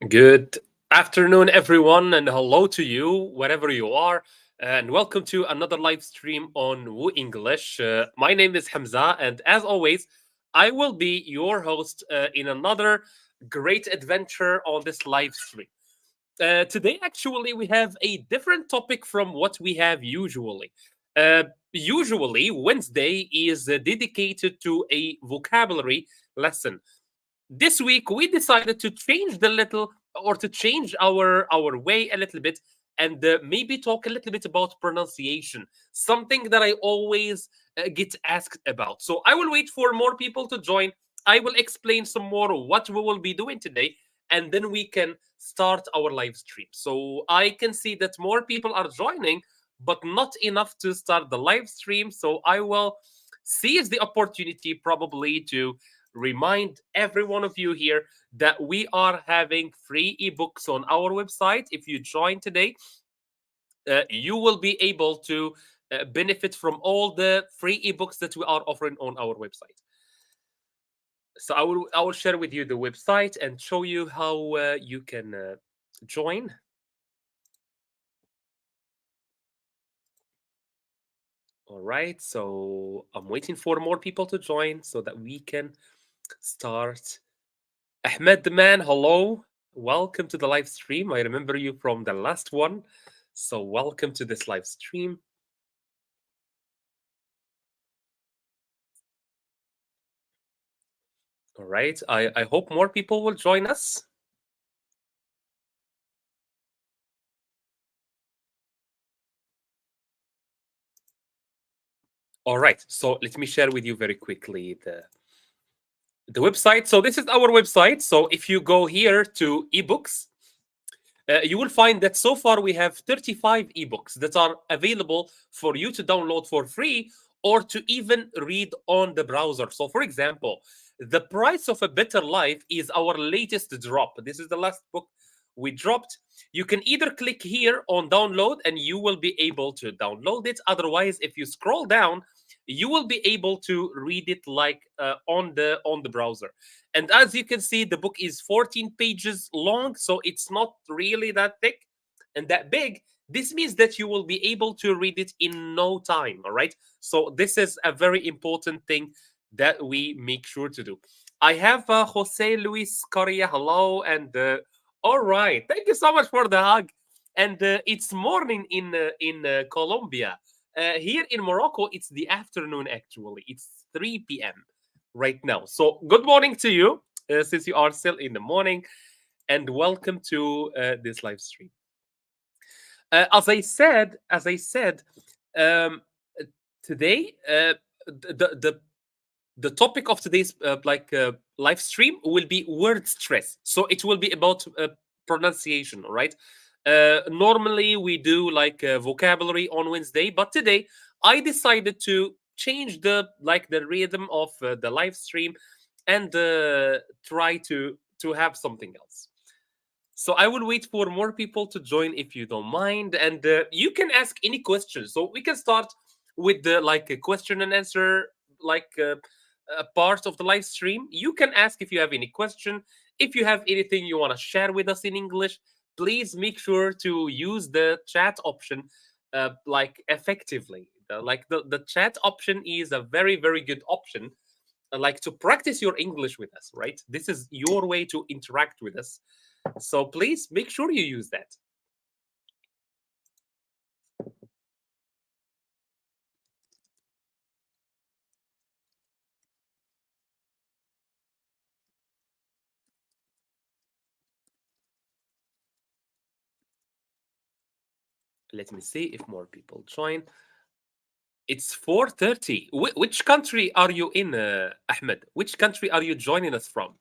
Good afternoon, everyone, and hello to you, wherever you are, and welcome to another live stream on WooEnglish. My name is Hamza, and as always, I will be your host in another great adventure on this live stream. Today, actually, we have a different topic from what we have usually. Usually, Wednesday is dedicated to a vocabulary lesson. This week we decided to change the little or to change our way a little bit and maybe talk a little bit about pronunciation, something that I always get asked about. So I will wait for more people to join. I will explain some more what we will be doing today, and then we can start our live stream. So I can see that more people are joining, but not enough to start the live stream. So I will seize the opportunity probably to remind every one of you here that we are having free ebooks on our website. If you join today, you will be able to benefit from all the free ebooks that we are offering on our website. So I will share with you the website and show you how you can join. All right. So I'm waiting for more people to join so that we can start. Ahmed the man, hello. Welcome to the live stream. I remember you from the last one. So welcome to this live stream. All right. I hope more people will join us. All right. So let me share with you very quickly the website. So this is our website. So if you go here to ebooks, you will find that so far we have 35 ebooks that are available for you to download for free or to even read on the browser. So, for example, The Price of a Better Life is our latest drop. This is the last book we dropped. You can either click here on download and you will be able to download it. Otherwise, if you scroll down, you will be able to read it like on the browser. And as you can see, the book is 14 pages long, so it's not really that thick and that big. This means that you will be able to read it in no time. All right. So, this is a very important thing that we make sure to do. I have Jose Luis Correa. Hello. And all right. Thank you so much for the hug. And it's morning in Colombia. Here in Morocco, it's the afternoon actually. It's 3 p.m. right now. So, good morning to you, since you are still in the morning, and welcome to this live stream. As I said, um, today the topic of today's live stream will be word stress. So it will be about pronunciation. All right. Normally we do like vocabulary on Wednesday, but today I decided to change the rhythm of the live stream and try to have something else. So I will wait for more people to join if you don't mind, and you can ask any questions. So we can start with the like a question and answer like a part of the live stream. You can ask if you have any question. If you have anything you want to share with us in English, please make sure to use the chat option like effectively. The chat option is a very very good option. Like to practice your English with us, right? This is your way to interact with us, so please make sure you use that. Let me see if more people join. It's 4:30. Which country are you in, Ahmed? Which country are you joining us from?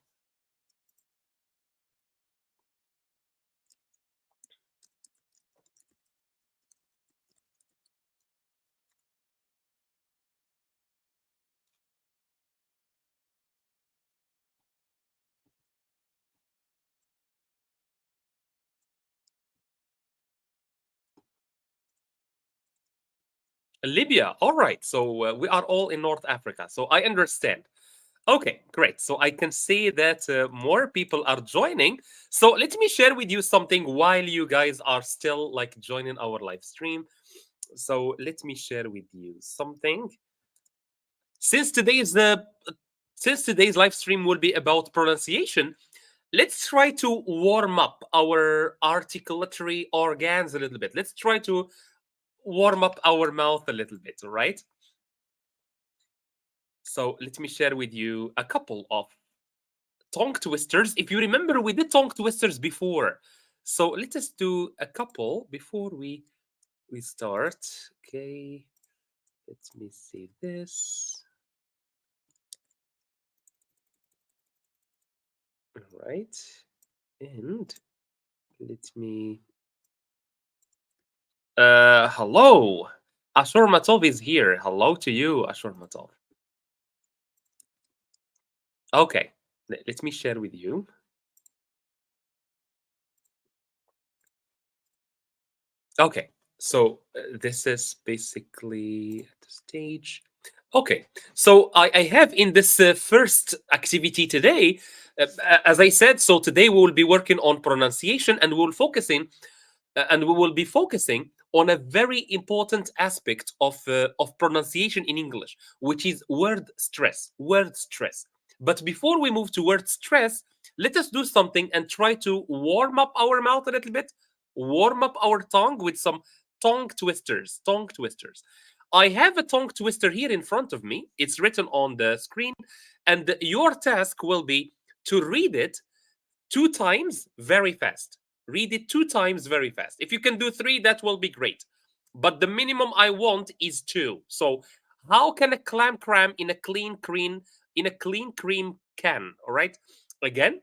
Libya. All right. So we are all in North Africa. So I understand. Okay, great. So I can see that more people are joining. So let me share with you something while you guys are still like joining our live stream. So let me share with you something. Since today's live stream will be about pronunciation, let's try to warm up our articulatory organs a little bit. Let's try to warm up our mouth a little bit, all right? So let me share with you a couple of tongue twisters. If you remember, we did tongue twisters before. So let us do a couple before we start. Okay, let me see this. All right, and let me. Hello, Ashur Matov is here. Hello to you, Ashur Matov. Okay, let me share with you. Okay, so this is basically at the stage. Okay, so I have in this first activity today, as I said, so today we will be working on pronunciation and we will be focusing on a very important aspect of pronunciation in English, which is word stress. Word stress. But before we move to word stress, let us do something and try to warm up our mouth a little bit, warm up our tongue with some tongue twisters. Tongue twisters. I have a tongue twister here in front of me. It's written on the screen, and your task will be to read it two times very fast. Read it two times very fast. If you can do three, that will be great. But the minimum I want is two. So how can a clam cram in a clean cream can? All right. Again,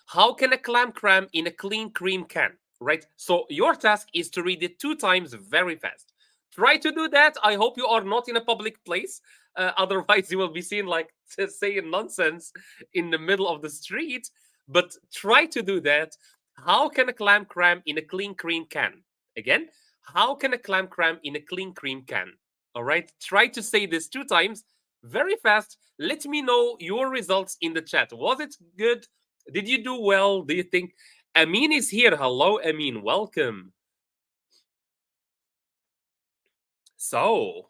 how can a clam cram in a clean cream can? Right. So your task is to read it two times very fast. Try to do that. I hope you are not in a public place. Otherwise, you will be seen like saying nonsense in the middle of the street. But try to do that. How can a clam cram in a clean cream can? Again, how can a clam cram in a clean cream can? All right. Try to say this two times very fast. Let me know your results in the chat. Was it good? Did you do well? Do you think Amin is here? Hello, Amin. Welcome. So,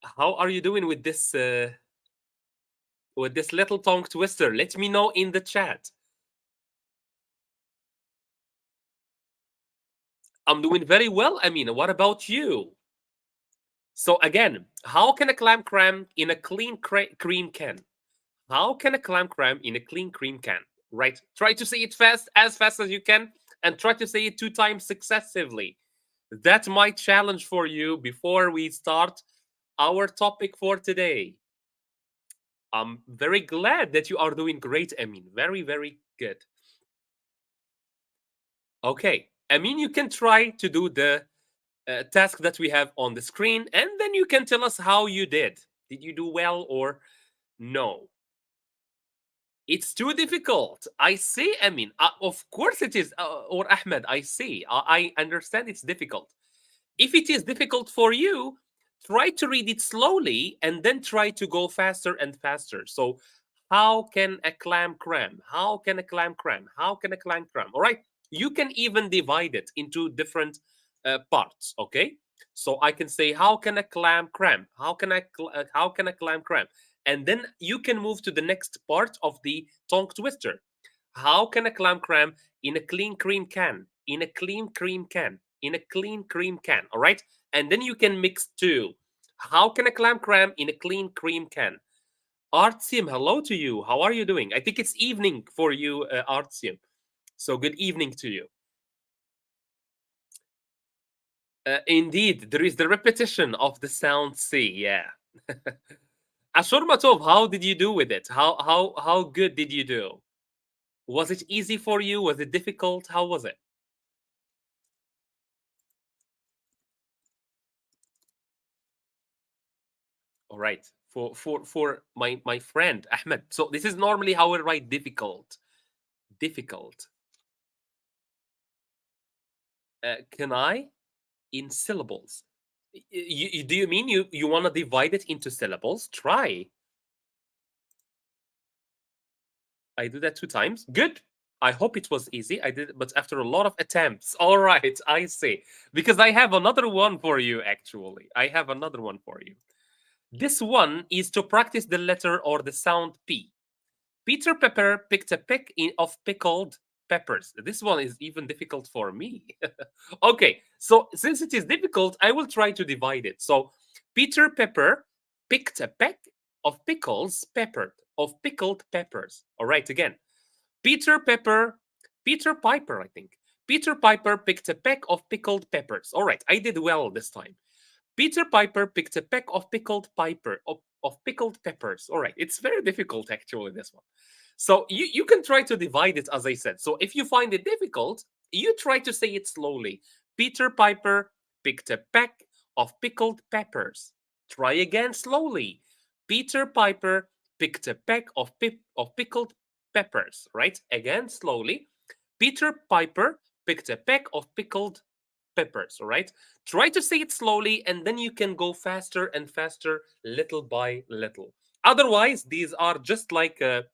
how are you doing with this little tongue twister? Let me know in the chat. I'm doing very well, Amin. What about you? So again, how can a clam cram in a clean cream can? How can a clam cram in a clean cream can? Right. Try to say it fast as you can, and try to say it two times successively. That's my challenge for you before we start our topic for today. I'm very glad that you are doing great, Amin. Very, very good. Okay. Amin, you can try to do the task that we have on the screen, and then you can tell us how you did. Did you do well or no? It's too difficult. I see. I mean, of course it is. Or Ahmed, I see. I understand it's difficult. If it is difficult for you, try to read it slowly and then try to go faster and faster. So, how can a clam cram? How can a clam cram? How can a clam cram? All right. You can even divide it into different parts. Okay. So I can say, how can a clam cram? How can a clam cram? And then you can move to the next part of the tongue twister. How can a clam cram in a clean cream can? In a clean cream can? In a clean cream can. All right. And then you can mix two. How can a clam cram in a clean cream can? Artsim, hello to you. How are you doing? I think it's evening for you, Artsim. So good evening to you. Indeed, there is the repetition of the sound C. Yeah. Ashur Matov, how did you do with it? How good did you do? Was it easy for you? Was it difficult? How was it? All right. For my friend Ahmed. So this is normally how we write difficult. Difficult. Can I in syllables? Do you mean you want to divide it into syllables? Try. I do that 2 times. Good. I hope it was easy. I did it, but after a lot of attempts. All right, I see. Because I have another one for you, actually. I have another one for you. This one is to practice the letter or the sound P. Peter Pepper picked a peck of pickled peppers. This one is even difficult for me. Okay, so since it is difficult, I will try to divide it. So Peter Pepper picked a peck of pickled peppers. All right, again. Peter Pepper, Peter Piper, I think. Peter Piper picked a peck of pickled peppers. All right, I did well this time. Peter Piper picked a peck of pickled peppers. All right, it's very difficult actually, this one. So you can try to divide it as I said. So if you find it difficult, you try to say it slowly. Peter Piper picked a peck of pickled peppers. Try again slowly. Peter Piper picked a peck of pickled peppers, right? Again slowly. Peter Piper picked a peck of pickled peppers, all right? Try to say it slowly and then you can go faster and faster little by little. Otherwise, these are just like a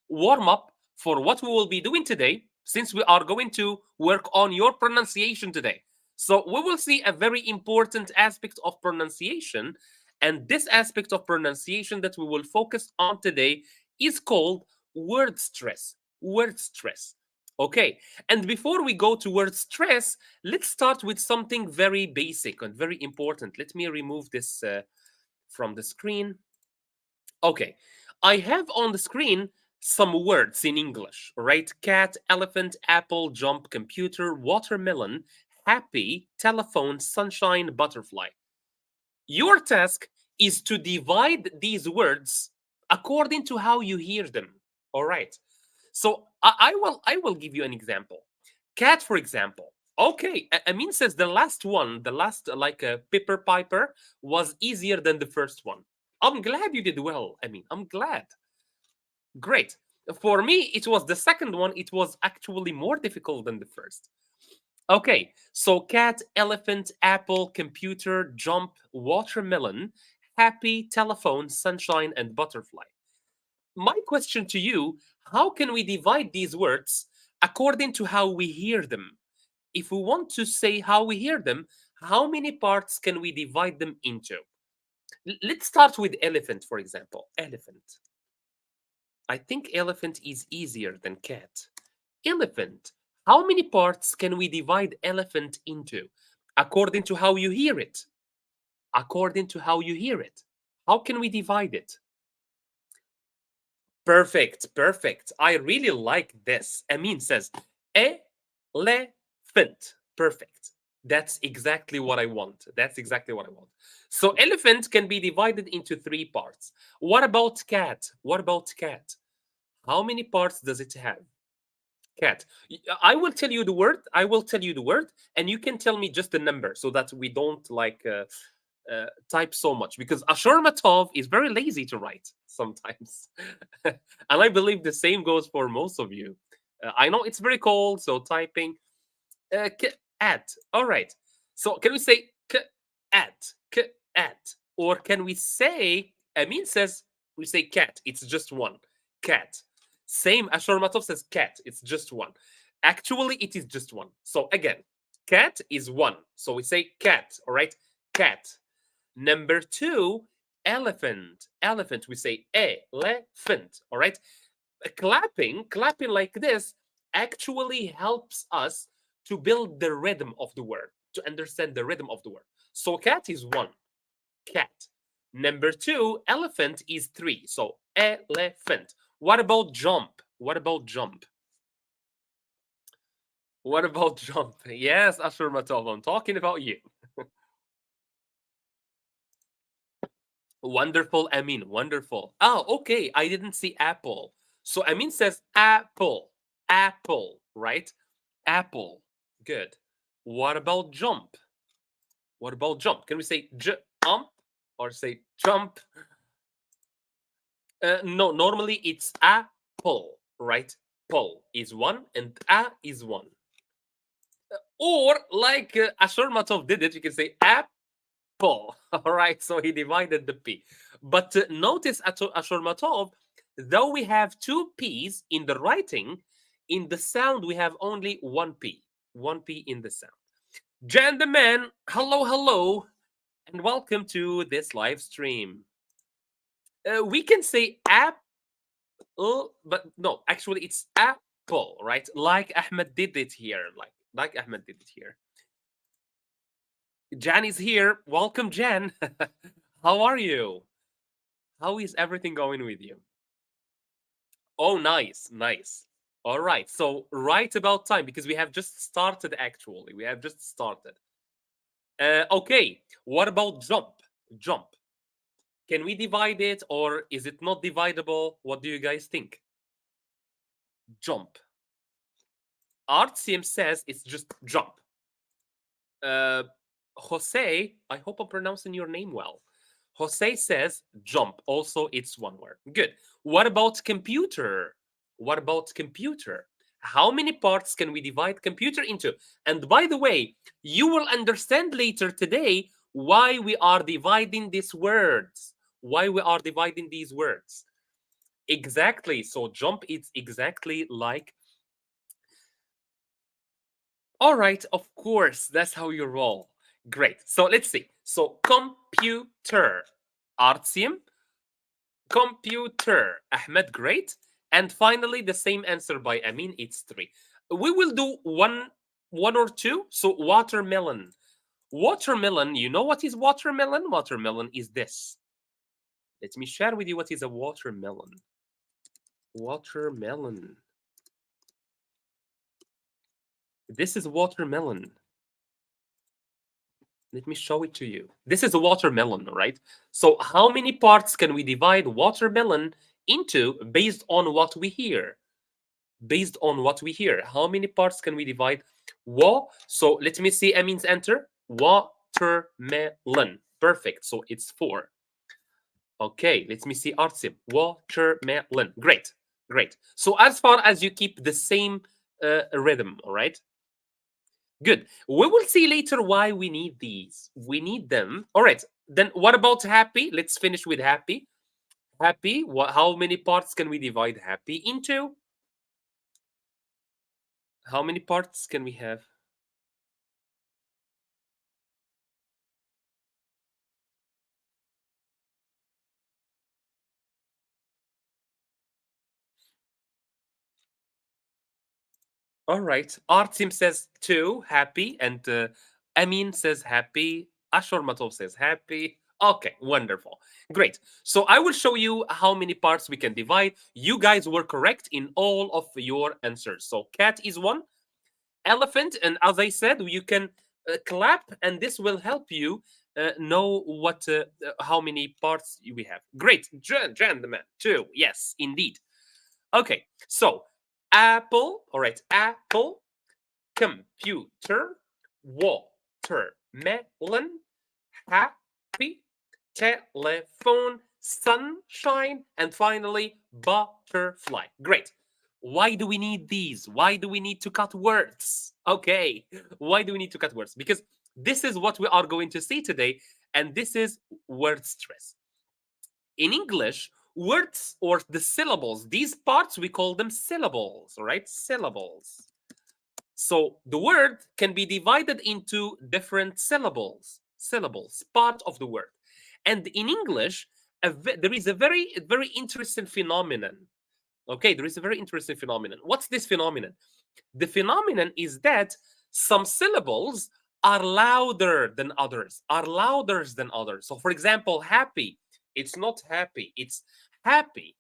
warm up for what we will be doing today, since we are going to work on your pronunciation today. So, we will see a very important aspect of pronunciation. And this aspect of pronunciation that we will focus on today is called word stress. Word stress. Okay. And before we go to word stress, let's start with something very basic and very important. Let me remove this from the screen. Okay, I have on the screen some words in English, right? Cat, elephant, apple, jump, computer, watermelon, happy, telephone, sunshine, butterfly. Your task is to divide these words according to how you hear them. All right. So I will give you an example. Cat, for example. Okay, Amin says the last one, the last like a pepper piper was easier than the first one. I'm glad you did well. I mean, I'm glad. Great. For me, it was the second one. It was actually more difficult than the first. Okay, so cat, elephant, apple, computer, jump, watermelon, happy, telephone, sunshine, and butterfly. My question to you, how can we divide these words according to how we hear them? If we want to say how we hear them, how many parts can we divide them into? Let's start with elephant, for example. Elephant. I think elephant is easier than cat. Elephant. How many parts can we divide elephant into? According to how you hear it. According to how you hear it. How can we divide it? Perfect, perfect. I really like this. Amin says, elephant. Perfect. That's exactly what I want. That's exactly what I want. So elephant can be divided into 3 parts. What about cat? What about cat? How many parts does it have? Cat. I will tell you the word. I will tell you the word, and you can tell me just the number so that we don't like type so much, because Ashurmatov is very lazy to write sometimes. And I believe the same goes for most of you. I know it's very cold, so typing at. All right. So can we say at, or can we say? Amin says we say cat. It's just one cat. Same. Ashurmatov says cat. It's just one. Actually, it is just one. So again, cat is one. So we say cat. All right, cat. Number 2, elephant. Elephant. We say elephant. All right. Clapping like this actually helps us to build the rhythm of the word, to understand the rhythm of the word. So cat is 1, cat. Number 2, elephant is 3. So elephant. What about jump? What about jump? What about jump? Yes, Ashurmatov, I'm talking about you. Wonderful, Amin. Wonderful. Oh, okay. I didn't see apple. So Amin says apple. Apple, right? Apple. Good. What about jump? What about jump? Can we say jump or say jump? No, normally it's apple, right? Pull is 1 and a is 1. Or like Ashurmatov did it, you can say apple. All right, so he divided the P. But notice Ashurmatov Though we have two P's in the writing, in the sound we have only one P. One P in the sound. Jan the man, hello, hello, and welcome to this live stream. We can say apple, but no, actually it's apple, right? Like Ahmed did it here, like Ahmed did it here. Jan is here. Welcome, Jan. How are you? How is everything going with you? Oh, nice, nice. All right. So right about time because we have just started. Actually, we have just started. Okay. What about jump? Jump. Can we divide it or is it not dividable? What do you guys think? Jump. Artsim says it's just jump. Uh, Jose, I hope I'm pronouncing your name well. Jose says jump. Also, it's one word. Good. What about computer? What about computer? How many parts can we divide computer into? And by the way, you will understand later today why we are dividing these words. Why we are dividing these words. Exactly. So jump is exactly like. All right, of course, that's how you roll. Great. So let's see. So computer, Artsim, computer, Ahmed, great. And finally, the same answer by Amin, it's three. We will do one or two. So watermelon. Watermelon, you know what is watermelon? Watermelon is this. Let me share with you what is a watermelon. Watermelon. This is watermelon. Let me show it to you. This is a watermelon, right? So how many parts can we divide watermelon into based on what we hear? Based on what we hear. How many parts can we divide? So let me see Amin's enter. Watermelon. Perfect. So it's four. Okay, let me see Artsim. Watermelon. Great. Great. So as far as you keep the same rhythm, all right? Good. We will see later why we need these. We need them. All right. Then what about happy? Let's finish with happy. Happy. How many parts can we divide happy into? How many parts can we have? All right. Artim says two, happy, and Amin says happy. Ashur Matov says happy. Okay, wonderful. Great. So I will show you how many parts we can divide. You guys were correct in all of your answers. So cat is one, elephant, and as I said, you can clap, and this will help you know how many parts we have. Great. Jan the man, two. Yes, indeed. Okay, so apple, all right, apple, computer, watermelon, happy, telephone, sunshine, and finally, butterfly. Great. Why do we need these? Why do we need to cut words? Okay, why do we need to cut words? Because this is what we are going to see today, and this is word stress. In English, words or the syllables, these parts, we call them syllables, right? Syllables. So the word can be divided into different syllables, part of the word. And in English, there is a very interesting phenomenon. Okay, there is a very interesting phenomenon. What's this phenomenon? The phenomenon is that some syllables are louder than others, So for example, happy, it's not happy, it's happy,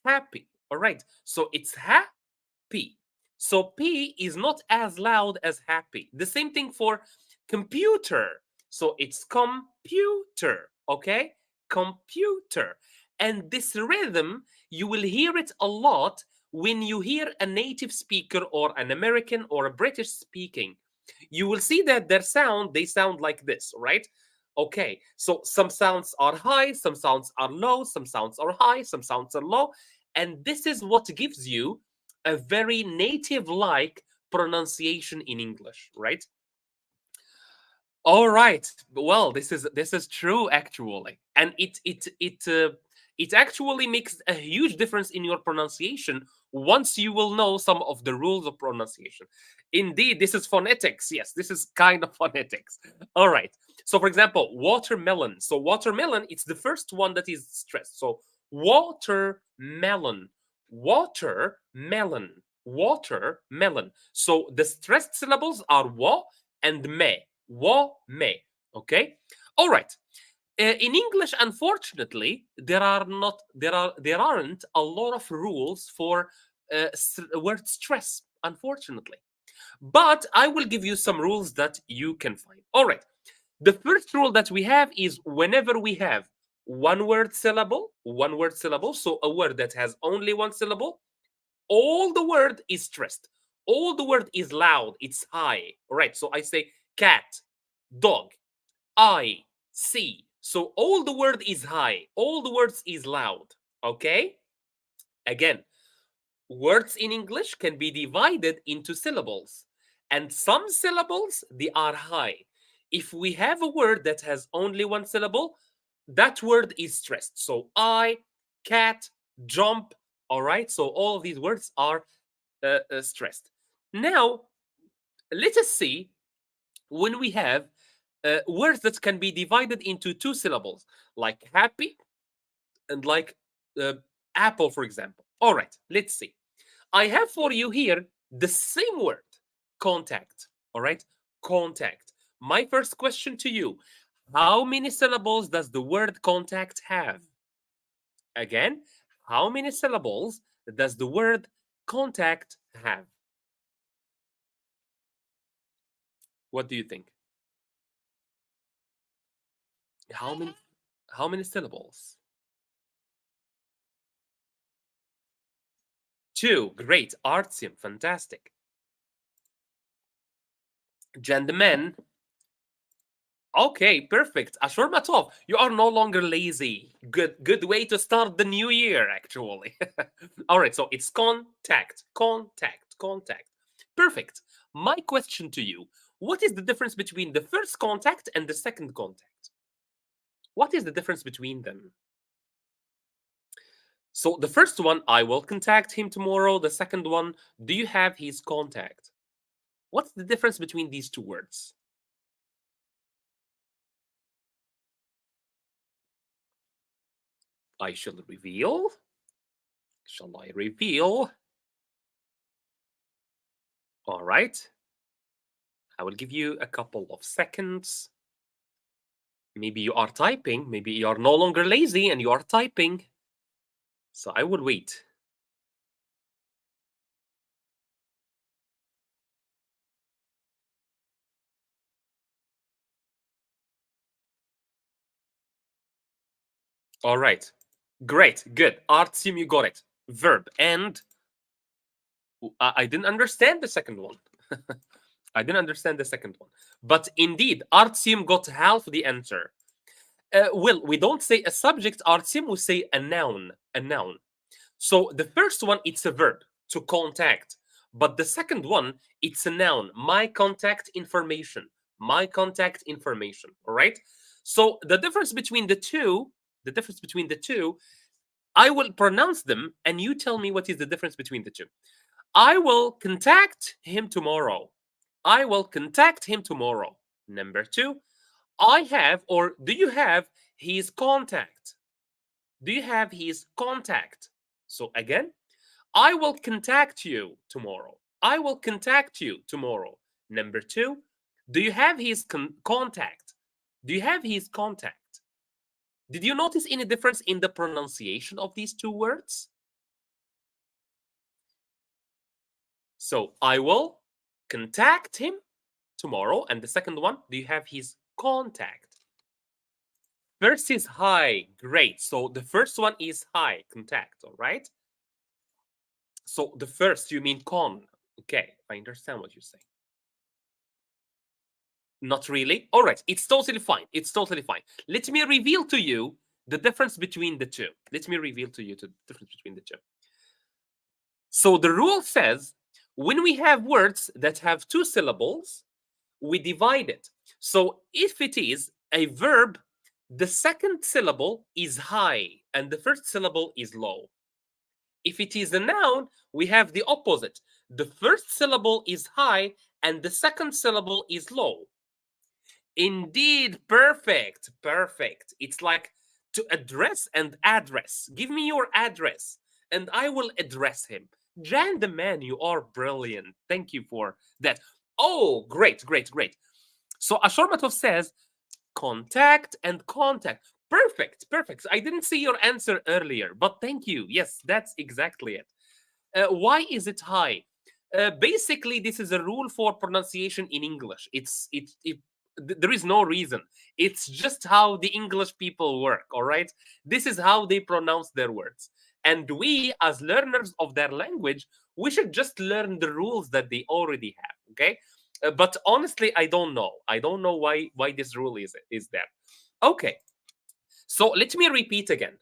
happy. All right, so it's happy. So P is not as loud as happy. The same thing for computer. So it's computer, okay? Computer. And this rhythm, you will hear it a lot when you hear a native speaker or an American or a British speaking. You will see that they sound like this, right? Okay, so some sounds are high, some sounds are low, some sounds are high, some sounds are low. And this is what gives you a very native like pronunciation in English, right? All right. Well, this is true actually, and it It actually makes a huge difference in your pronunciation once you will know some of the rules of pronunciation. Indeed, this is phonetics. Yes, this is kind of phonetics. All right. So, for example, watermelon. So, watermelon, it's the first one that is stressed. So, watermelon, watermelon, watermelon. So, the stressed syllables are wa and me. Wa, me. Okay. All right. In English, unfortunately, there aren't a lot of rules for word stress. Unfortunately, but I will give you some rules that you can find. All right. The first rule that we have is whenever we have one word syllable, so a word that has only one syllable, all the word is stressed. All the word is loud. It's high. All right. So I say cat, dog, I, see. So all the word is high. All the words is loud. Okay? Again, words in English can be divided into syllables. And some syllables, they are high. If we have a word that has only one syllable, that word is stressed. So I, cat, jump. All right? So all of these words are stressed. Now, let us see when we have words that can be divided into two syllables, like happy and like uh, apple, for example. All right, let's see. I have for you here the same word, contact. All right, contact. My first question to you: how many syllables does the word contact have? Again, how many syllables does the word contact have? What do you think? How many? How many syllables? Two. Great. Artyom. Fantastic. Gentlemen. Okay, perfect. Ashurmatov, you are no longer lazy. Good way to start the new year, actually. All right, so it's contact, contact, contact. Perfect. My question to you, what is the difference between the first contact and the second contact? What is the difference between them? So the first one, I will contact him tomorrow. The second one, do you have his contact? What's the difference between these two words? I shall reveal. Shall I reveal? All right. I will give you a couple of seconds. Maybe you are typing. Maybe you are no longer lazy and you are typing. So I will wait. All right. Great. Good. Artyom, you got it. Verb. And I didn't understand the second one. I didn't understand the second one. But indeed, Artyom got half the answer. Well, we don't say a subject, Artyom, we say a noun. A noun. So the first one, it's a verb, to contact. But the second one, it's a noun, my contact information. My contact information. All right. So the difference between the two, I will pronounce them and you tell me what is the difference between the two. I will contact him tomorrow. I will contact him tomorrow. Number two, I have, or do you have his contact? Do you have his contact? So again, I will contact you tomorrow. I will contact you tomorrow. Number two, do you have his contact? Do you have his contact? Did you notice any difference in the pronunciation of these two words? So I will contact him tomorrow. And the second one, do you have his contact? First is hi. Great. So the first one is hi, contact. All right. So the first, you mean con. Okay, I understand what you're saying. Not really? All right, it's totally fine. It's totally fine. Let me reveal to you the difference between the two. Let me reveal to you the difference between the two. So the rule says when we have words that have two syllables, we divide it. So if it is a verb The second syllable is high and the first syllable is low. If it is a noun, we have the opposite. The first syllable is high and the second syllable is low. Indeed, perfect, perfect. It's like to address and address. Give me your address and I will address him. Jan the man, you are brilliant. Thank you for that. Oh, great, great, great. So Ashormatov says contact and contact. Perfect, perfect. I didn't see your answer earlier, but thank you. Yes, that's exactly it. Why is it high? Basically, this is a rule for pronunciation in English. There is no reason. It's just how the English people work. All right, this is how they pronounce their words, and we, as learners of their language, we should just learn the rules that they already have. Okay, but honestly, I don't know. I don't know why this rule is there. Okay, so let me repeat again.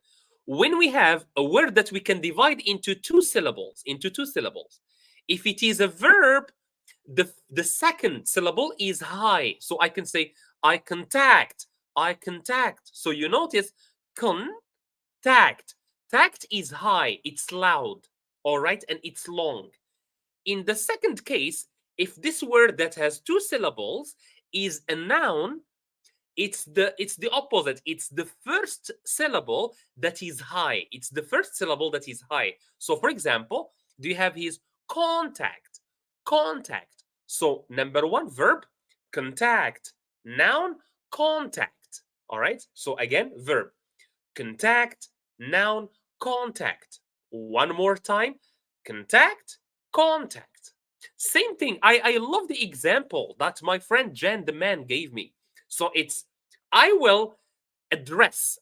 When we have a word that we can divide into two syllables, if it is a verb, the second syllable is high. So I can say, I contact, I contact. So you notice, contact. Tact is high, it's loud, all right, and it's long. In the second case, if this word that has two syllables is a noun, it's the opposite. It's the first syllable that is high. It's the first syllable that is high. So for example, do you have his contact? Contact. So number one, verb, contact. Noun, contact. All right. So again, verb, contact. Noun, contact. One more time, contact, contact. Same thing. I love the example that my friend Jan the man gave me. So it's, I will address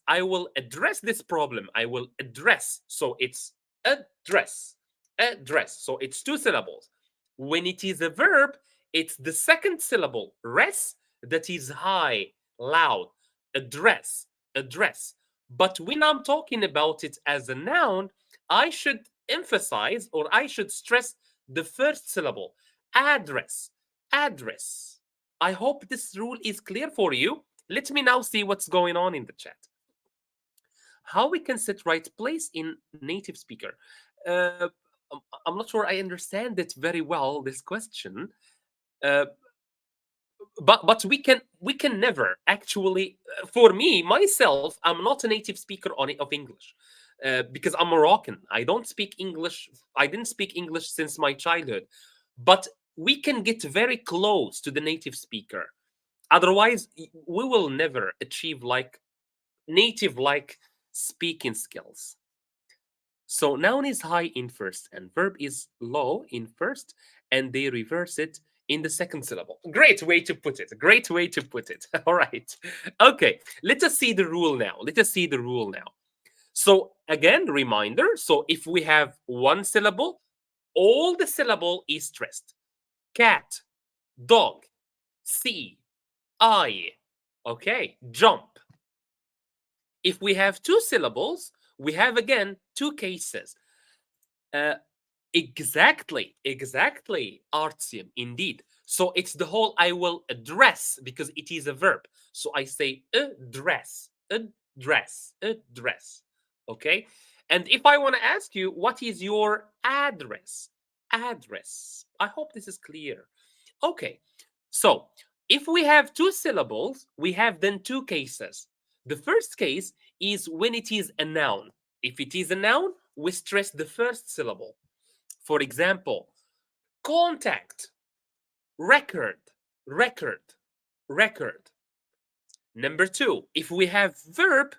this problem. I will address. So it's address, address. So it's two syllables. When it is a verb, it's the second syllable, res, that is high, loud. Address, address. But when I'm talking about it as a noun, I should emphasize, or I should stress the first syllable, address, address. I hope this rule is clear for you. Let me now see what's going on in the chat. How we can set right place in native speaker? Uh, I'm not sure I understand it very well, this question. Uh, but we can never actually, for me myself, I'm not a native speaker of English, because I'm Moroccan. I didn't speak English since my childhood, but we can get very close to the native speaker. Otherwise, we will never achieve like native like speaking skills. So noun is high in first and verb is low in first, and they reverse it in the second syllable. Great way to put it. Great way to put it. All right. Okay. Let us see the rule now. Let us see the rule now. So again, reminder. So if we have one syllable, all the syllable is stressed. Cat, dog, see, eye. Okay. Jump. If we have two syllables, we have again two cases. Exactly, Artyom, indeed. So it's the whole I will address because it is a verb. So I say address, address, address. Okay. And if I want to ask you, what is your address? Address. I hope this is clear. Okay. So if we have two syllables, we have then two cases. The first case is when it is a noun. If it is a noun, we stress the first syllable. For example, contact, record, record, record. Number two, if we have verb,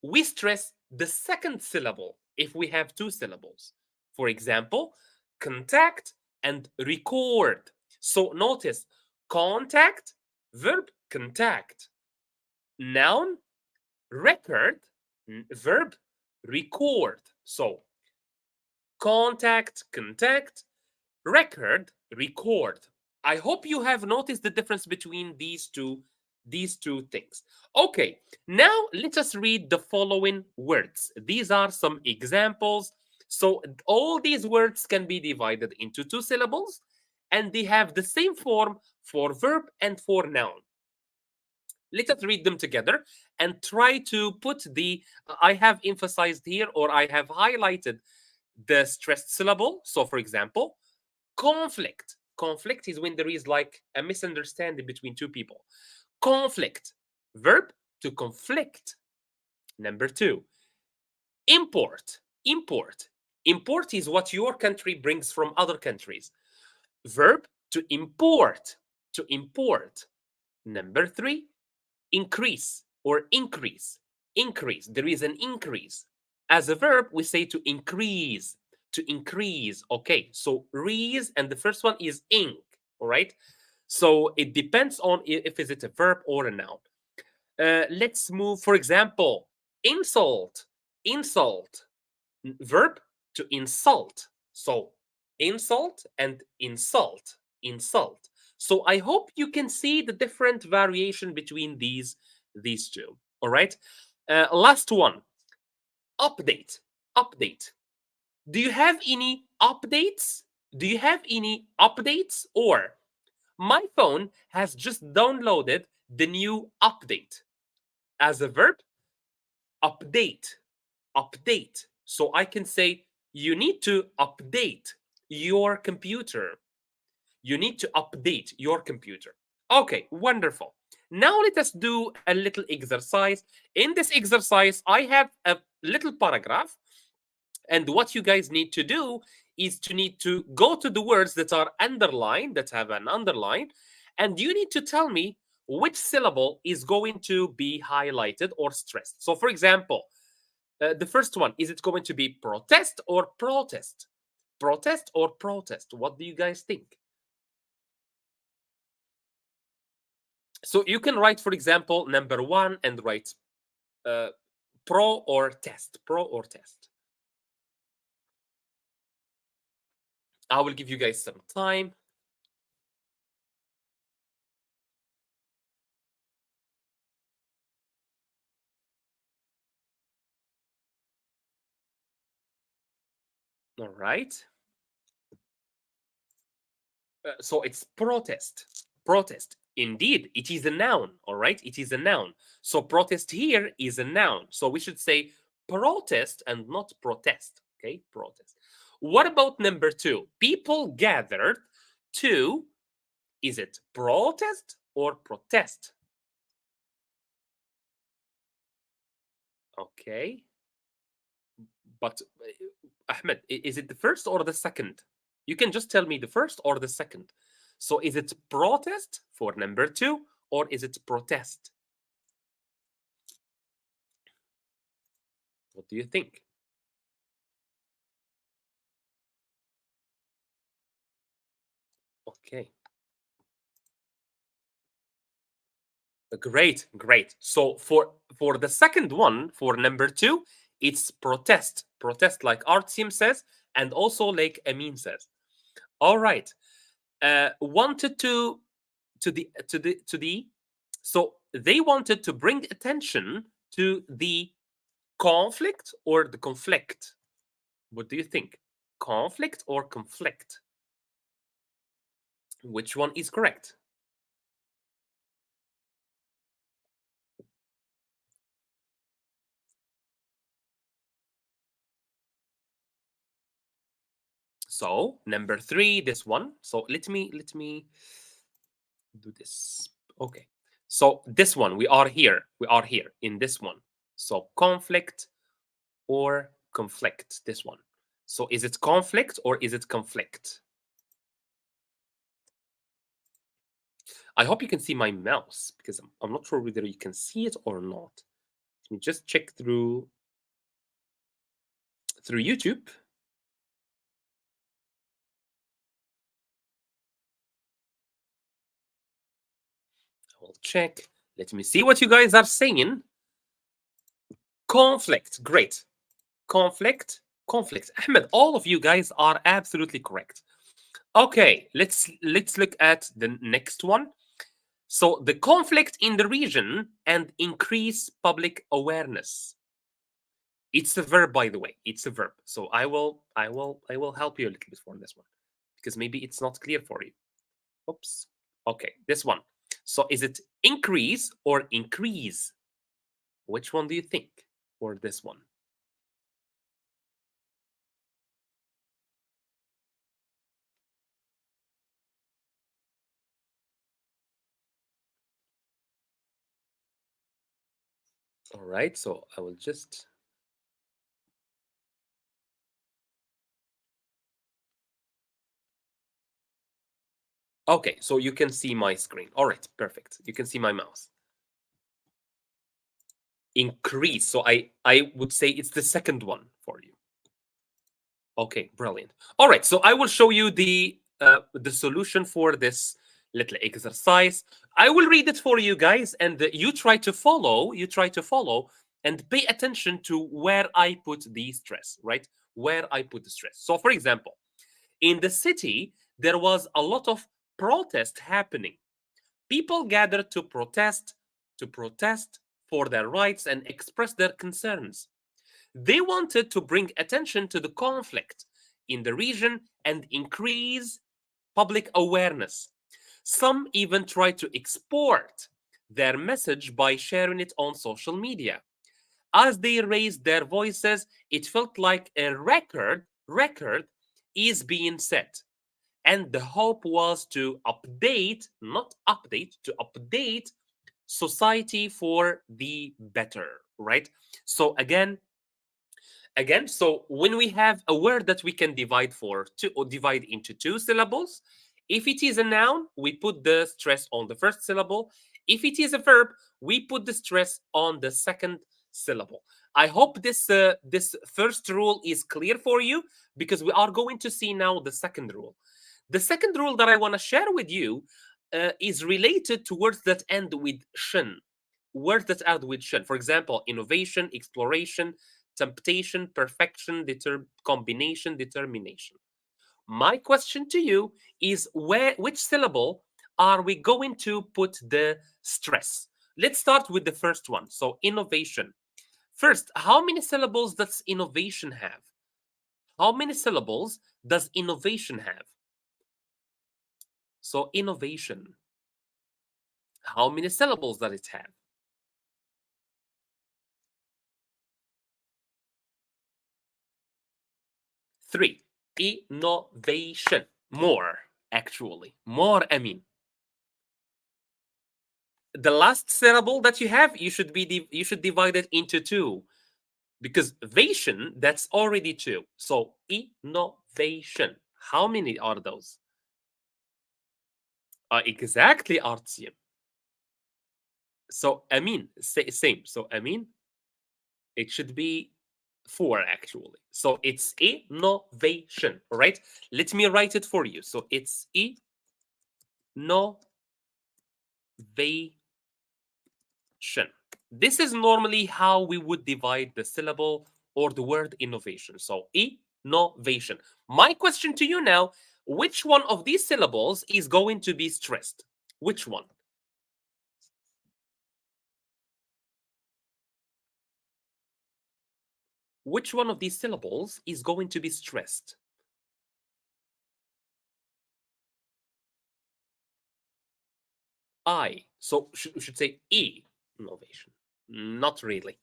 we stress the second syllable if we have two syllables. For example, contact and record. So notice, contact, verb, contact. Noun, record, verb, record. So contact, contact, record, record. I hope you have noticed the difference between these two things. Okay, now let us read the following words. These are some examples. So all these words can be divided into two syllables, and they have the same form for verb and for noun. Let us read them together, and try to put the I have emphasized here or I have highlighted the stressed syllable. So, for example, conflict. Conflict is when there is like a misunderstanding between two people. Conflict, verb to conflict. Number two, import. Import. Import is what your country brings from other countries. Verb to import. To import. Number three, increase or increase. Increase. There is an increase. As a verb, we say to increase. To increase. Okay, so rees, and the first one is ink. All right. So it depends on if is it a verb or a noun. Let's move. For example, insult. Insult. Verb to insult. So insult and insult. Insult. So I hope you can see the different variation between these two. All right. Last one. Update. Update. Do you have any updates? Do you have any updates? Or my phone has just downloaded the new update. As a verb, update. Update. So I can say you need to update your computer. You need to update your computer. Okay, wonderful. Now let us do a little exercise. In this exercise, I have a little paragraph, and what you guys need to do is to need to go to the words that are underlined, that have an underline, and you need to tell me which syllable is going to be highlighted or stressed. So, for example, the first one, is it going to be protest or protest? Protest or protest? What do you guys think? So you can write, for example, number one and write pro or test. Pro or test. I will give you guys some time. All right. So it's protest. Protest. Indeed, it is a noun. All right. It is a noun. So protest here is a noun. So we should say protest and not protest. Okay. Protest. What about number two? People gathered to, is it protest or protest? Okay. But Ahmed, is it the first or the second? You can just tell me the first or the second. So is it protest for number two or is it protest? What do you think? Okay. Great, great. So for the second one, for number two, it's protest. Protest, like our team says, and also like Amin says. All right. Wanted to the so they wanted to bring attention to the conflict or the conflict. What do you think? Conflict or conflict? Which one is correct? So number three, this one. So let me do this. Okay. So this one, we are here. We are here in this one. So conflict or conflict, this one. So is it conflict or is it conflict? I hope you can see my mouse because I'm not sure whether you can see it or not. Let me just check through YouTube. I will check. Let me see what you guys are saying. Conflict, great. Conflict, conflict. Ahmed, all of you guys are absolutely correct. Okay, let's look at the next one. So the conflict in the region and increase public awareness. It's a verb, by the way. It's a verb. So I will help you a little bit for this one because maybe it's not clear for you. Oops. Okay, this one. So is it increase or increase? Which one do you think for this one? All right, so I will just. Okay, so you can see my screen. All right, perfect. You can see my mouse. Increase. So I would say it's the second one for you. Okay, brilliant. All right, so I will show you the solution for this little exercise. I will read it for you guys, and you try to follow. You try to follow and pay attention to where I put the stress, right? Where I put the stress. So, for example, in the city, there was a lot of protest happening. People gathered to protest for their rights and express their concerns. They wanted to bring attention to the conflict in the region and increase public awareness. Some even tried to export their message by sharing it on social media. As they raised their voices, it felt like a record is being set. And the hope was to update, not update, to update society for the better, right? So again, so when we have a word that we can divide for two or divide into two syllables, if it is a noun, we put the stress on the first syllable. If it is a verb, we put the stress on the second syllable. I hope this first rule is clear for you, because we are going to see now the second rule. The second rule that I want to share with you is related to words that end with shin. Words that end with shin. For example, innovation, exploration, temptation, perfection, combination, determination. My question to you is, which syllable are we going to put the stress? Let's start with the first one. So innovation. First, how many syllables does innovation have? How many syllables does innovation have? So innovation. How many syllables does it have? Three. Innovation. More, actually. More, I mean. The last syllable that you have, you should divide it into two, because vation, that's already two. So innovation. How many are those? Exactly, Artyom. So Amin, same. So Amin, it should be four actually. So it's innovation, right? Let me write it for you. So it's innovation. This is normally how we would divide the syllable or the word innovation. So innovation. My question to you now, which one of these syllables is going to be stressed? Which one? Which one of these syllables is going to be stressed? I. So should say E, innovation. Not really.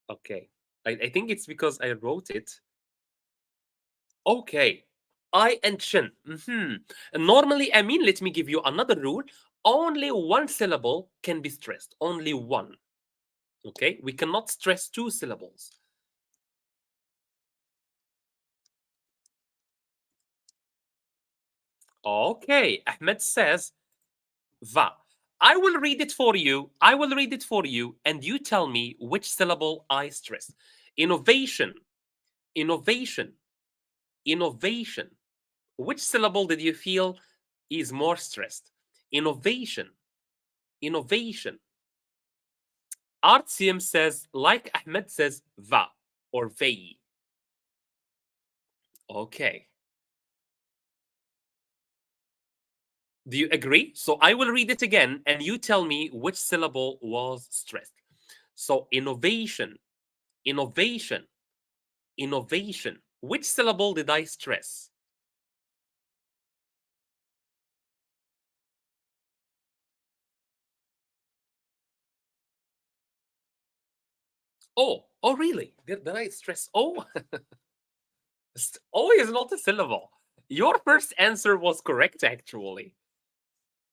Okay. I think it's because I wrote it. Okay. I and chin. Normally, I mean, let me give you another rule. Only one syllable can be stressed. Only one. Okay. We cannot stress two syllables. Okay. Ahmed says va. I will read it for you. I will read it for you, and you tell me which syllable I stress. Innovation. Innovation. Innovation. Which syllable did you feel is more stressed? Innovation. Innovation. Artyom says, like Ahmed says, va or vei. Okay. Do you agree? So I will read it again and you tell me which syllable was stressed. So innovation, innovation, innovation. Which syllable did I stress? Oh, really? Did I stress O? O is not a syllable. Your first answer was correct, actually.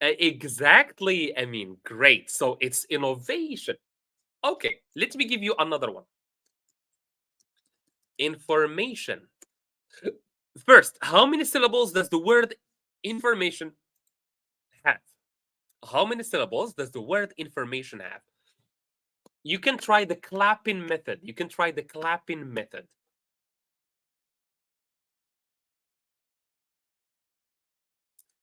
Exactly. I mean, great. So it's innovation. Okay, let me give you another one. Information. First, how many syllables does the word information have? How many syllables does the word information have? You can try the clapping method. You can try the clapping method.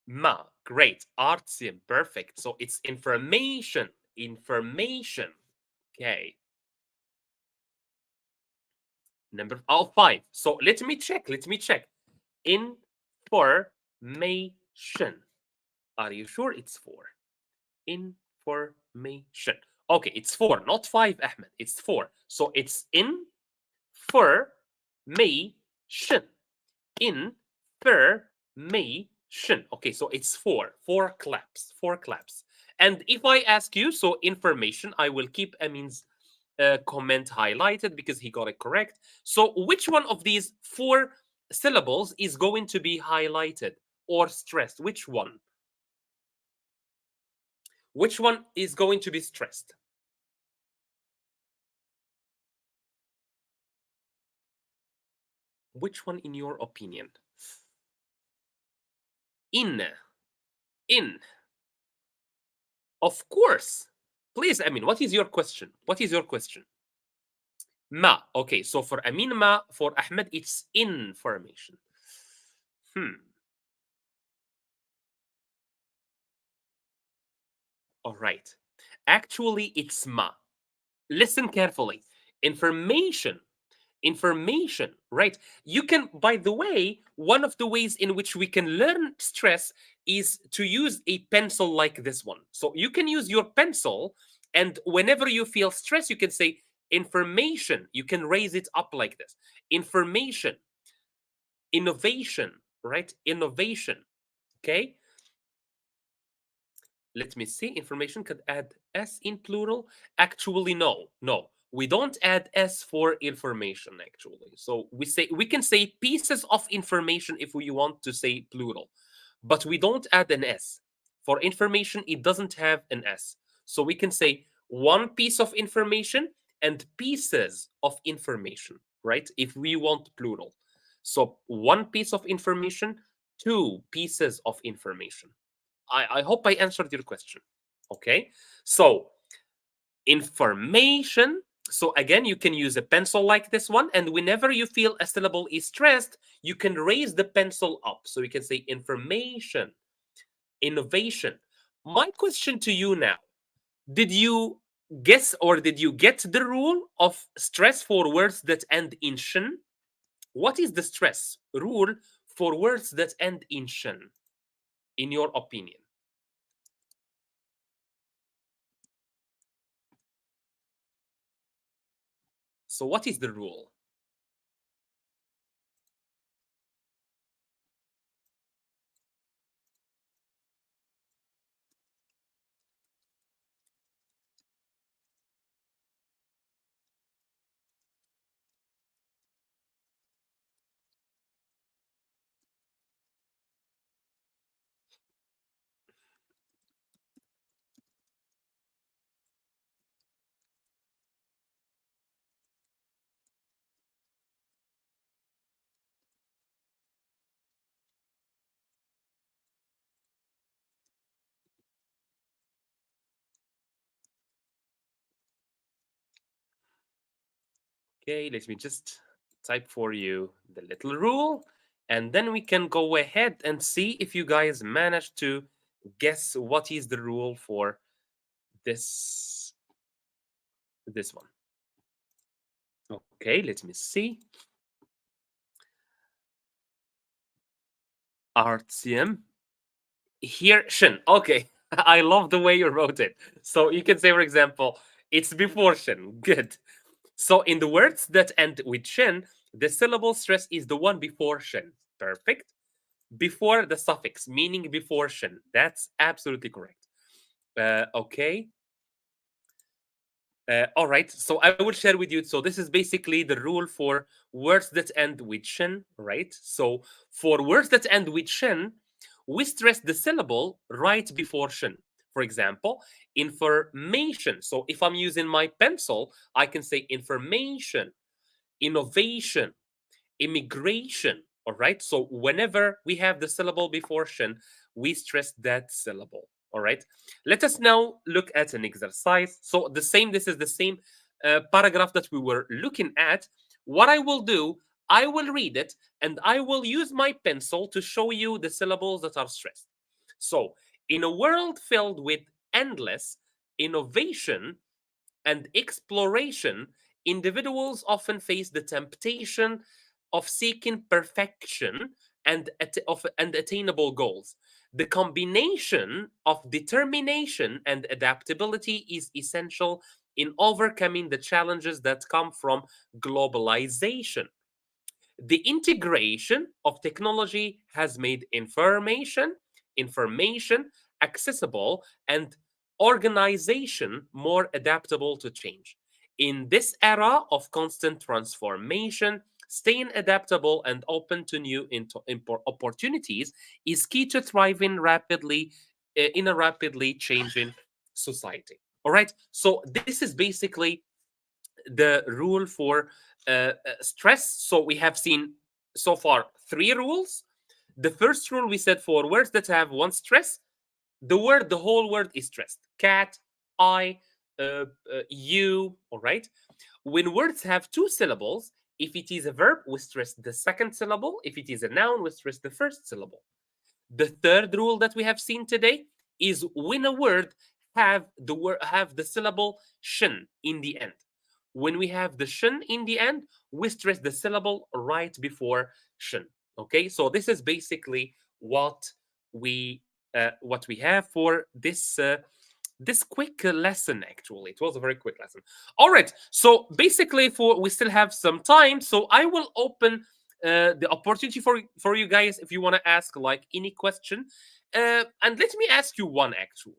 Ma, great. Artsy, perfect. So it's information. Information. Okay. Number 5. So let me check. Let me check. Information. Are you sure it's 4? Information. Okay, it's 4, not 5, Ahmed. It's 4. So it's information. Information. Okay, so it's 4. 4 claps. 4 claps. And if I ask you, so information, I will keep Amin's comment highlighted because he got it correct. So which one of these 4 syllables is going to be highlighted or stressed? Which one? Which one is going to be stressed? Which one, in your opinion? In. In. Of course. Please, Amin, what is your question? What is your question? Ma. Okay, so for Amin, ma. For Ahmed, it's information. All right. Actually, it's ma. Listen carefully. Information. Information, right? You can, by the way, one of the ways in which we can learn stress is to use a pencil like this one. So you can use your pencil, and whenever you feel stress, you can say information. You can raise it up like this. Information, innovation, right? Innovation. Okay. Let me see. Information could add s in plural. Actually, no, no. We don't add s for information, actually. So we can say pieces of information if we want to say plural, but we don't add an s. For information, it doesn't have an s. So we can say one piece of information and pieces of information, right? If we want plural. So one piece of information, two pieces of information. I hope I answered your question. Okay. So information. So again, you can use a pencil like this one. And whenever you feel a syllable is stressed, you can raise the pencil up. So you can say information, innovation. My question to you now, did you guess or did you get the rule of stress for words that end in shin? What is the stress rule for words that end in shin, in your opinion? So what is the rule? Okay, let me just type for you the little rule, and then we can go ahead and see if you guys managed to guess what is the rule for this one. Okay, let me see. RTM. Here, shin. Okay, I love the way you wrote it. So you can say, for example, it's before shin. Good. So in the words that end with shin, the syllable stress is the one before shin. Perfect. Before the suffix, meaning before shin. That's absolutely correct. Okay. All right, so I will share with you. So this is basically the rule for words that end with shin, right? So for words that end with shin, we stress the syllable right before shin. For example, information. So if I'm using my pencil, I can say information, innovation, immigration. All right. So whenever we have the syllable before shin, we stress that syllable. All right. Let us now look at an exercise. So this is the same paragraph that we were looking at. What I will do, I will read it and I will use my pencil to show you the syllables that are stressed. So, in a world filled with endless innovation, and exploration, individuals often face the temptation of seeking perfection and attainable goals. The combination of determination and adaptability is essential in overcoming the challenges that come from globalization. The integration of technology has made information accessible and organization more adaptable to change. In this era of constant transformation, staying adaptable and open to new opportunities is key to thriving rapidly in a rapidly changing society. All right, so this is basically the rule for stress. So we have seen so far three rules. The first rule we said for words that have one stress, the whole word is stressed. Cat, I, you. All right. When words have two syllables, if it is a verb, we stress the second syllable. If it is a noun, we stress the first syllable. The third rule that we have seen today is when a word have the syllable shin in the end. When we have the shin in the end, we stress the syllable right before shin. Okay, so this is basically what we have for this quick lesson. Actually, it was a very quick lesson. All right, so basically for we still have some time, so I will open the opportunity for you guys if you want to ask like any question. And let me ask you one actually.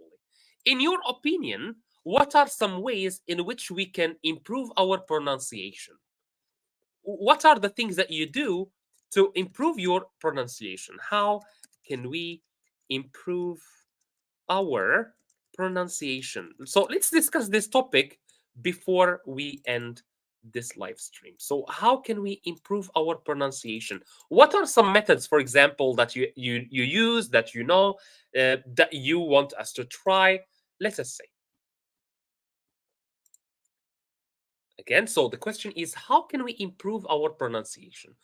In your opinion, what are some ways in which we can improve our pronunciation? What are the things that you do to improve your pronunciation? How can we improve our pronunciation? So let's discuss this topic before we end this live stream. So how can we improve our pronunciation? What are some methods, for example, that you use that you know that you want us to try? Let us say again. So the question is, how can we improve our pronunciation?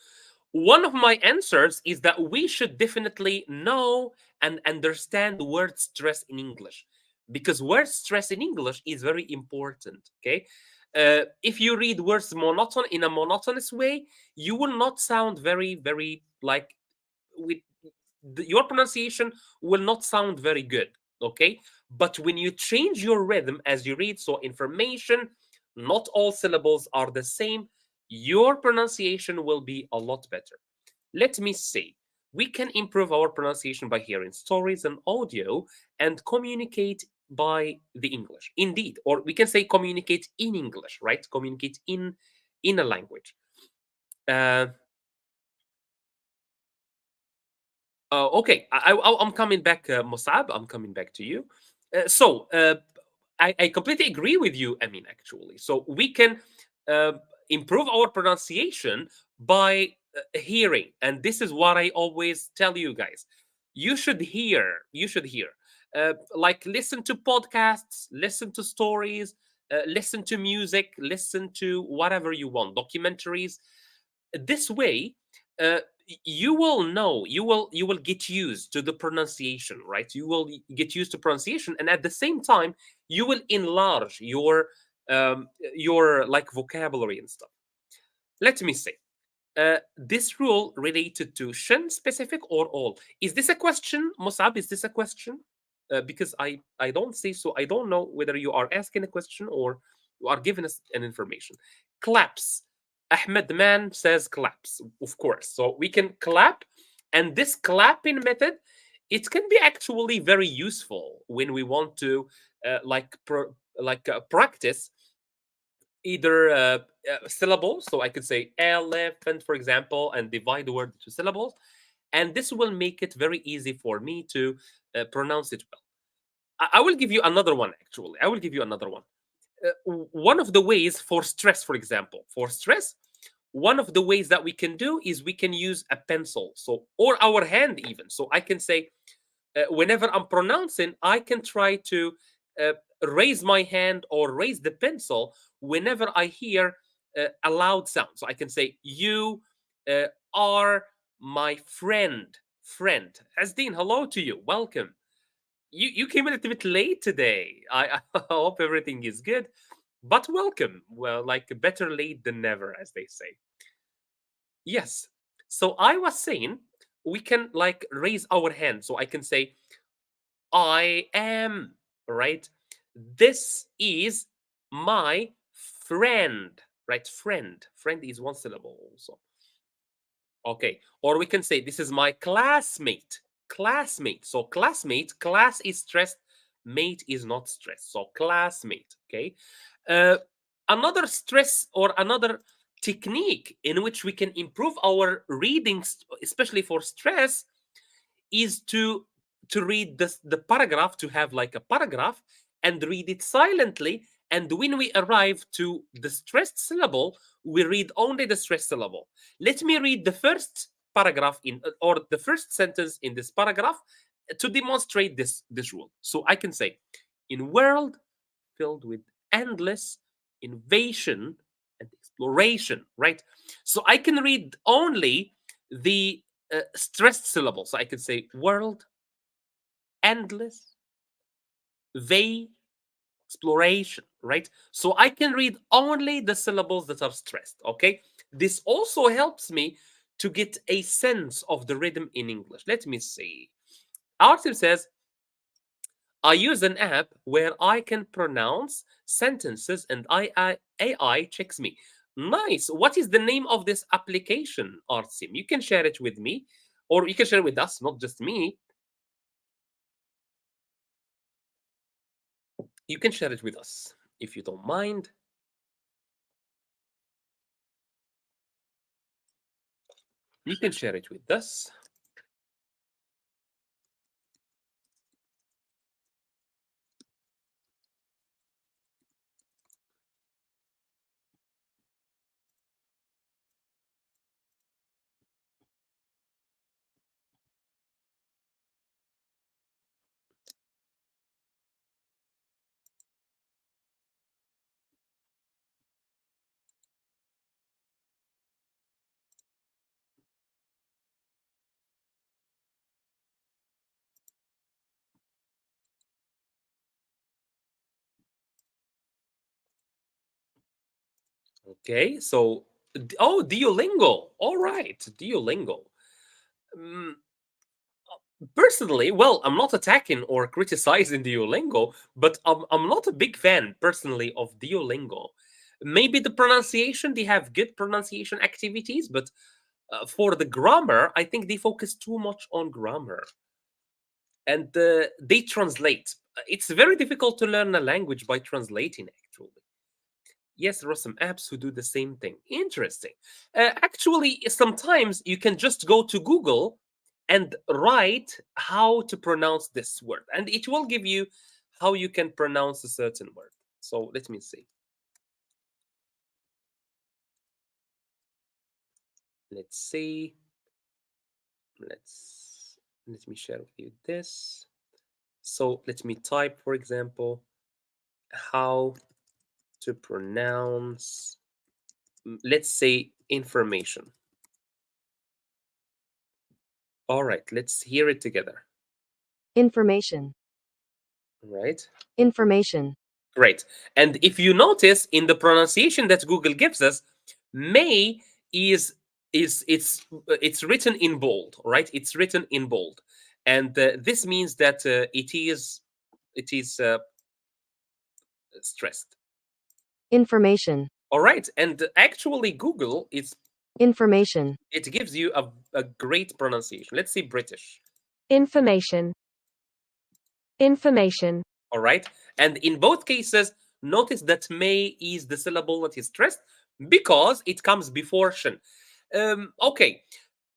One of my answers is that we should definitely know and understand word stress in English, because word stress in English is very important. Okay. If you read words in a monotonous way, you will not sound very like with your pronunciation will not sound very good. Okay. But when you change your rhythm as you read, so information, not all syllables are the same, your pronunciation will be a lot better. Let me say, we can improve our pronunciation by hearing stories and audio and communicate by the English. Indeed, or we can say communicate in English, right? Communicate in a language. Uh, okay, I'm coming back, Musab. I'm coming back to you. I completely agree with you, Amin, actually. So we can uh, improve our pronunciation by hearing. And this is what I always tell you guys. You should hear. You should hear. Like listen to podcasts, listen to stories, listen to music, listen to whatever you want, documentaries. This way, uh, you will know, you will get used to the pronunciation, right? You will get used to pronunciation, and at the same time you will enlarge your like vocabulary and stuff. Let me say, this rule related to shin specific or all? Is this a question, Musab? Is this a question? Because I don't see, so I don't know whether you are asking a question or you are giving us an information. Claps. Ahmed Man says claps, of course. So we can clap, and this clapping method, it can be actually very useful when we want to practice either syllables. So I could say elephant, for example, and divide the word into syllables. And this will make it very easy for me to pronounce it well. I will give you another one, actually. I will give you another one. One of the ways for stress, for example, for stress, one of the ways that we can do is we can use a pencil, so or our hand even. So I can say, whenever I'm pronouncing, I can try to uh, raise my hand or raise the pencil whenever I hear a loud sound. So I can say, "You are my friend." Friend. Asdeen, hello to you. Welcome. You came a little bit late today. I hope everything is good, but welcome. Well, like better late than never, as they say. Yes. So I was saying we can like raise our hand. So I can say, I am, right? This is my friend, right? Friend. Friend is one syllable also. Okay. Or we can say, this is my classmate. Classmate. So classmate, class is stressed, mate is not stressed. So classmate. Okay. Uh, Another stress or another technique in which we can improve our reading, especially for stress, is to read the paragraph, to have like a paragraph and read it silently, and when we arrive to the stressed syllable, we read only the stressed syllable. Let me read the first paragraph in, or the first sentence in this paragraph, to demonstrate this rule. So I can say, in world filled with endless innovation and exploration, right? So I can read only the stressed syllables. So I can say world, endless, vague, exploration, right? So I can read only the syllables that are stressed, okay? This also helps me to get a sense of the rhythm in English. Let me see. Artem says, I use an app where I can pronounce sentences and AI checks me. Nice. What is the name of this application, Artem? You can share it with me, or you can share it with us, not just me. You can share it with us if you don't mind. You can share it with us. Okay, so oh, Duolingo. All right, Duolingo. Mm, Personally, well, I'm not attacking or criticizing Duolingo, but I'm not a big fan personally of Duolingo. Maybe the pronunciation, they have good pronunciation activities, but for the grammar, I think they focus too much on grammar, and they translate. It's very difficult to learn a language by translating, actually. Yes, there are some apps who do the same thing. Interesting. Actually, sometimes you can just go to Google and write how to pronounce this word, and it will give you how you can pronounce a certain word. So let me see. Let's see. Let me share with you this. So let me type, for example, how to pronounce, let's say, information. All right, let's hear it together. Information. Right? Information. Great. And if you notice in the pronunciation that Google gives us, may is it's written in bold, right? It's written in bold, and this means that it is stressed. Information. All right, and actually Google Information. it gives you a great pronunciation. Let's see British. Information. Information. All right, and in both cases, Notice that may is the syllable that is stressed because it comes before shin. Okay,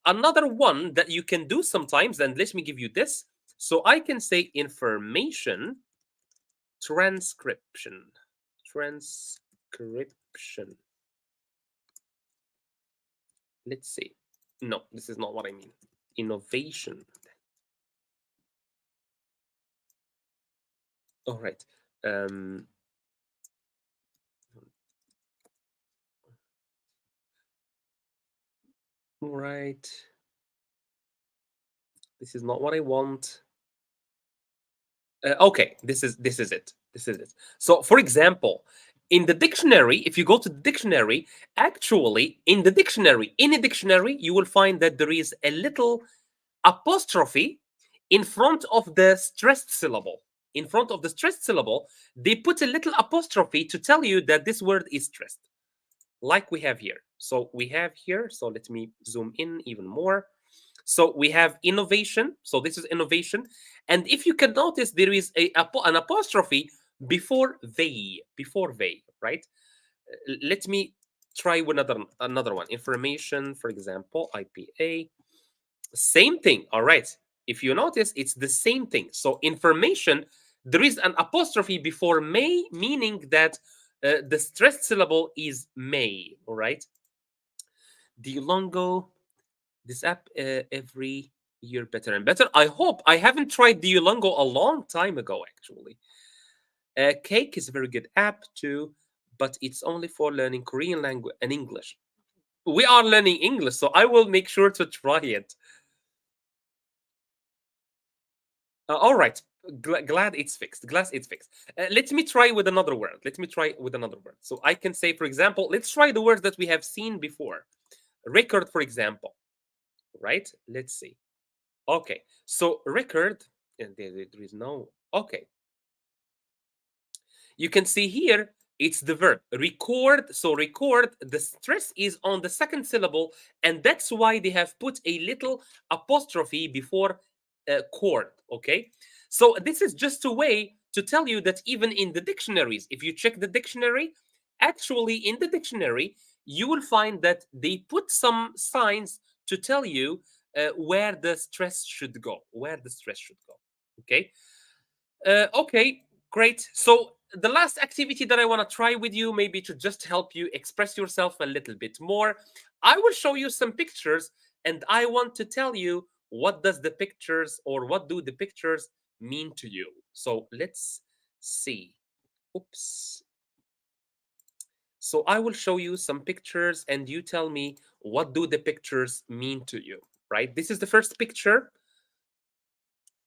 another one that you can do sometimes, and let me give you this. So I can say information, transcription, transcription. Let's see. No, this is not what I mean. Innovation. All right. All right. This is not what I want. Okay, this is it. This is it. So, for example, in the dictionary, if you go to the dictionary, actually, in the dictionary, in a dictionary, you will find that there is a little apostrophe in front of the stressed syllable. In front of the stressed syllable, they put a little apostrophe to tell you that this word is stressed, like we have here. So we have here, so let me zoom in even more. So we have innovation. So this is innovation. And if you can notice, there is an apostrophe before they, right? Let me try another one. Information, for example, IPA. Same thing. All right. If you notice, it's the same thing. So information, there is an apostrophe before may, meaning that the stressed syllable is may. All right. Duolingo, this app every year better and better. I hope. I haven't tried Duolingo a long time ago, actually. Cake is a very good app too, but it's only for learning Korean language and English. We are learning English, so I will make sure to try it. All right. Glad it's fixed. Glad it's fixed. Let me try with another word. Let me try with another word. So I can say, for example, let's try the words that we have seen before. Record, for example. Right? Let's see. Okay. So record, and there is no. Okay. You can see here it's the verb record. So record, the stress is on the second syllable, and that's why they have put a little apostrophe before cord. Okay, so this is just a way to tell you that even in the dictionaries, if you check the dictionary, actually in the dictionary you will find that they put some signs to tell you where the stress should go, okay. Okay, great. So the last activity that I want to try with you, maybe to just help you express yourself a little bit more, I will show you some pictures, and I want to tell you what does the pictures or what do the pictures mean to you. So let's see. Oops. So I will show you some pictures, and you tell me what do the pictures mean to you, right? This is the first picture.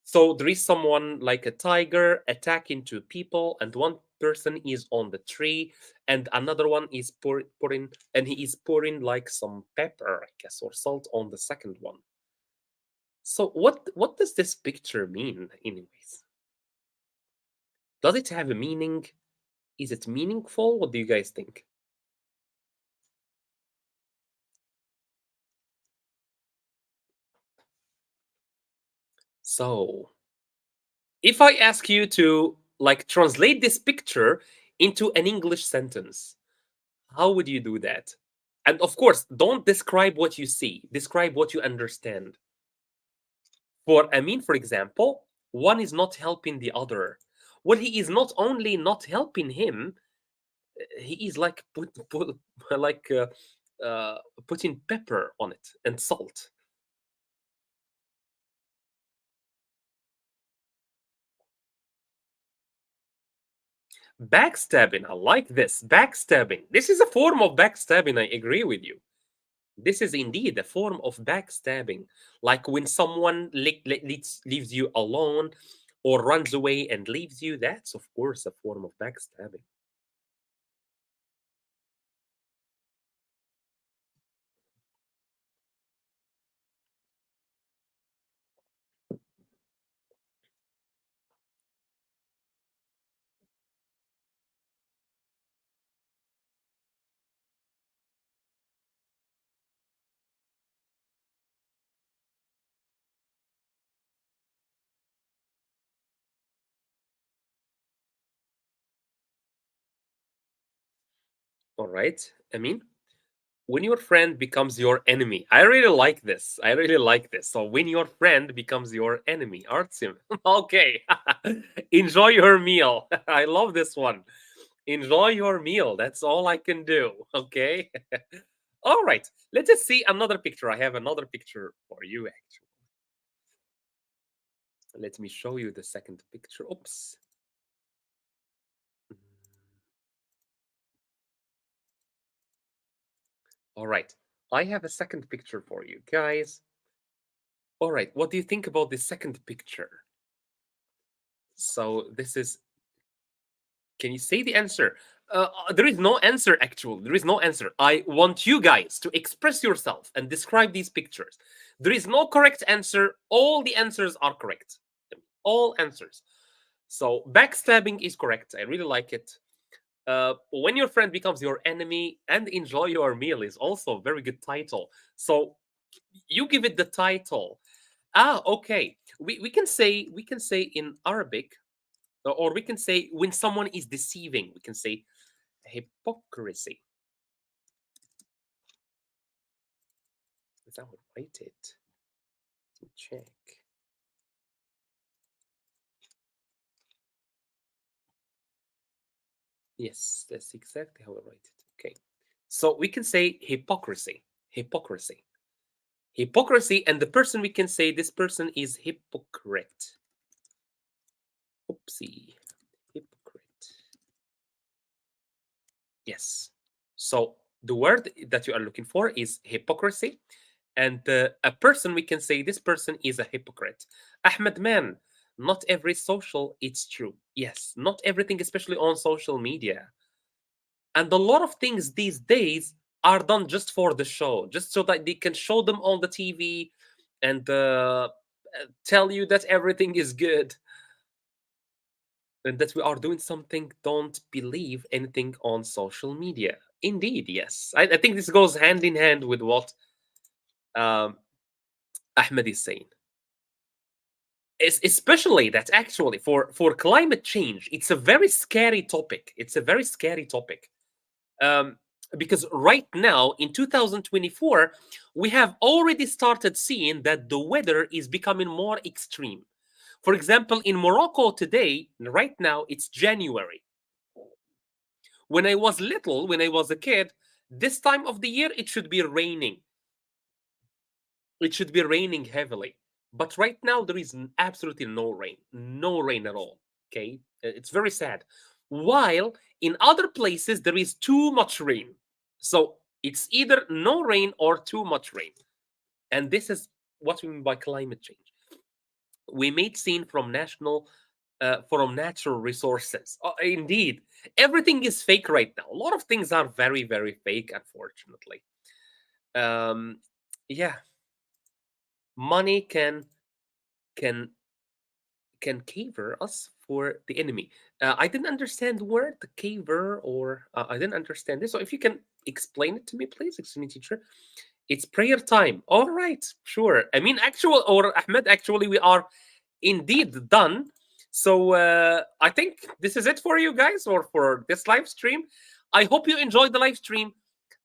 So there is someone like a tiger attacking two people, and one person is on the tree, and another one is pouring, and he is pouring like some pepper, I guess, or salt on the second one. So what does this picture mean, anyways? Does it have a meaning? Is it meaningful? What do you guys think? So if I ask you to like translate this picture into an English sentence, how would you do that? And of course, don't describe what you see, describe what you understand. For Amin, for example, one is not helping the other. Well, he is not only not helping him, he is like like putting pepper on it and salt. Backstabbing, I like this. Backstabbing. This is a form of backstabbing, I agree with you. This is indeed a form of backstabbing, like when someone leaves you alone or runs away and leaves you. That's, of course, a form of backstabbing. All right. I mean, when your friend becomes your enemy. I really like this. I really like this. So when your friend becomes your enemy, Artsim. Okay. Enjoy your meal. I love this one. Enjoy your meal. That's all I can do. Okay. All right. Let us see another picture. I have another picture for you, actually. Let me show you the second picture. Oops. All right. I have a second picture for you guys. All right. What do you think about the second picture? So this is, can you say the answer? There is no answer, actually. There is no answer. I want you guys to express yourself and describe these pictures. There is no correct answer. All the answers are correct. All answers. So backstabbing is correct. I really like it. When your friend becomes your enemy, and enjoy your meal is also a very good title. So you give it the title. Ah, okay. We can say in Arabic, or we can say when someone is deceiving, we can say hypocrisy. Is that what I write it? Let me check. Yes, that's exactly how I write it. Okay. So we can say hypocrisy. Hypocrisy. Hypocrisy, and the person, we can say this person is hypocrite. Oopsie. Hypocrite. Yes. So the word that you are looking for is hypocrisy. And a person, we can say this person is a hypocrite. Ahmed, man, not every social, it's true. Yes, not everything, especially on social media. And a lot of things these days are done just for the show, just so that they can show them on the TV and tell you that everything is good and that we are doing something. Don't believe anything on social media. Indeed, yes. I think this goes hand in hand with what um, Ahmed is saying. Especially that actually for climate change, it's a very scary topic. It's a very scary topic. Um, because right now in 2024, we have already started seeing that the weather is becoming more extreme. For example, in Morocco today, right now, it's January. When I was little, when I was a kid, this time of the year, it should be raining. It should be raining heavily. But right now, there is absolutely no rain at all. Okay. It's very sad. While in other places, there is too much rain. So it's either no rain or too much rain. And this is what we mean by climate change. We made scene from natural resources. Indeed, everything is fake right now. A lot of things are very, very fake, unfortunately. Um, yeah, money can can caver us for the enemy. I didn't understand the word the caver, or I didn't understand this. So if you can explain it to me, please, excuse me, teacher. It's prayer time. All right, sure. I mean, actual or Ahmed, actually, we are indeed done. So I think this is it for you guys, or for this live stream. I hope you enjoyed the live stream.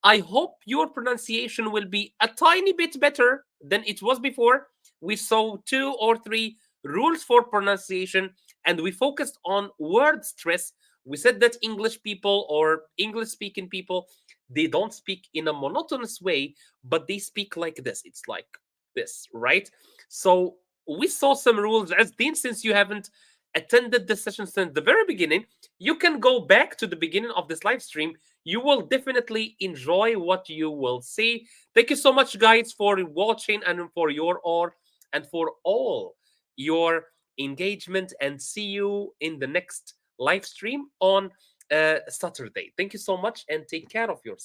I hope your pronunciation will be a tiny bit better than it was before. We saw 2 or 3 rules for pronunciation, and we focused on word stress. We said that English people or English speaking people, they don't speak in a monotonous way, but they speak like this. It's like this, right? So we saw some rules. As Dean, since you haven't attended the session since the very beginning, you can go back to the beginning of this live stream. You will definitely enjoy what you will see. Thank you so much, guys, for watching and for your or and for all your engagement. And see you in the next live stream on Saturday. Thank you so much and take care of yourself.